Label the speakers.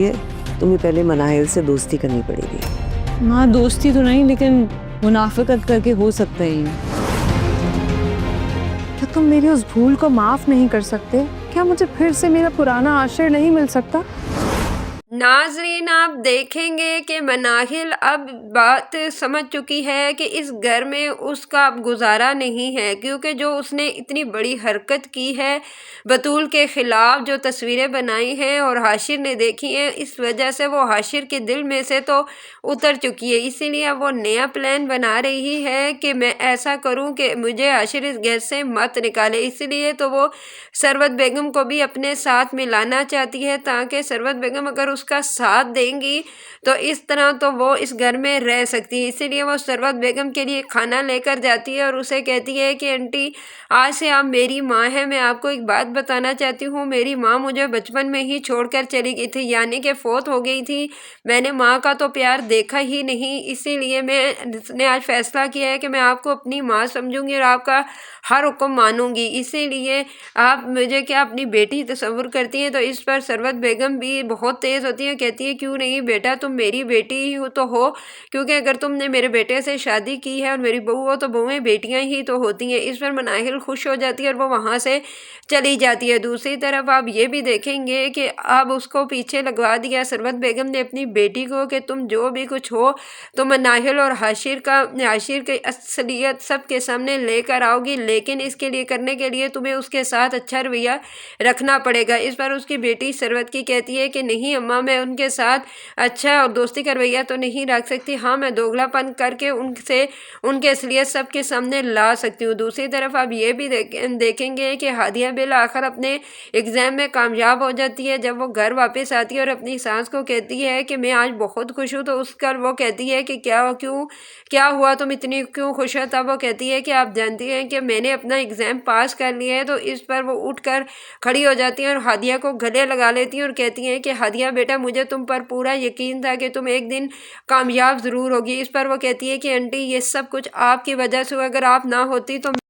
Speaker 1: ये तुम्हें पहले मनाहिल से दोस्ती करनी पड़ेगी।
Speaker 2: माँ दोस्ती तो नहीं, लेकिन मुनाफिकत करके हो सकता है ये।
Speaker 3: क्या तुम मेरी उस भूल को माफ नहीं कर सकते? क्या मुझे फिर से मेरा पुराना आश्रय नहीं मिल सकता?
Speaker 4: नाज़रीन, आप देखेंगे कि मनाहिल अब बात समझ चुकी है कि इस घर में उसका अब गुजारा नहीं है, क्योंकि जो उसने इतनी बड़ी हरकत की है, बतूल के ख़िलाफ़ जो तस्वीरें बनाई हैं और हाशिर ने देखी हैं, इस वजह से वो हाशिर के दिल में से तो उतर चुकी है। इसीलिए अब वो नया प्लान बना रही है कि मैं ऐसा करूं कि मुझे हाशिर इस घर से मत निकाले। इसीलिए तो वो सरवत बेगम को भी अपने साथ मिलाना चाहती है, ताकि सरवत बेगम अगर उसका साथ देंगी तो इस तरह तो वो इस घर में रह सकती है। इसीलिए वो सरवत बेगम के लिए खाना लेकर जाती है और उसे कहती है कि आंटी, आज से आप मेरी माँ हैं। मैं आपको एक बात बताना चाहती हूँ, मेरी माँ मुझे बचपन में ही छोड़कर चली गई थी, यानी कि फ़ौत हो गई थी। मैंने माँ का तो प्यार देखा ही नहीं, इसीलिए मैंने आज फ़ैसला किया है कि मैं आपको अपनी माँ समझूंगी और आपका हर हुक्म मानूंगी। इसीलिए आप मुझे क्या अपनी बेटी तस्वुर करती हैं? तो इस पर सरवत बेगम भी बहुत तेज़ होती है, कहती है क्यों नहीं बेटा, तुम मेरी बेटी ही हो तो हो, क्योंकि अगर तुमने मेरे बेटे से शादी की है और मेरी बहू हो तो बहुएं बेटियां ही तो होती हैं। इस पर मनाहिल खुश हो जाती है और वो वहाँ से चली जाती है। दूसरी तरफ आप ये भी देखेंगे कि अब उसको पीछे लगवा दिया सरवत बेगम ने अपनी बेटी को कि तुम जो भी कुछ हो तो मनाहिल और हाशिर की असलियत सबके सामने लेकर आओगी, लेकिन इसके लिए करने के लिए तुम्हें उसके साथ अच्छा रवैया रखना पड़ेगा। इस पर उसकी बेटी सरवत की कहती है कि नहीं अम्मा, मैं उनके साथ अच्छा और दोस्ती का रवैया तो नहीं रख सकती। हाँ, मैं दोगलापन करके उनसे उनकी असलियत सबके सामने ला सकती हूँ। दूसरी तरफ आप ये भी देखेंगे कि हादिया बिल आखिर अपने एग्ज़ाम में कामयाब हो जाती है। जब वो घर वापस आती है और अपनी सास को कहती है कि मैं आज बहुत खुश हूँ, तो उसका वो कहती है कि क्या हुआ, तुम इतनी क्यों खुश हो? तब वो कहती है कि आप जानती हैं कि मैंने अपना एग्ज़ाम पास कर लिया है। तो इस पर वो उठकर खड़ी हो जाती हैं और हादिया को गले लगा लेती हैं और कहती हैं कि हादिया बेटा, मुझे तुम पर पूरा यकीन था कि तुम एक दिन कामयाब ज़रूर होगी। इस पर वो कहती है कि आंटी, ये सब कुछ आपकी वजह से हुआ, अगर आप ना होती तो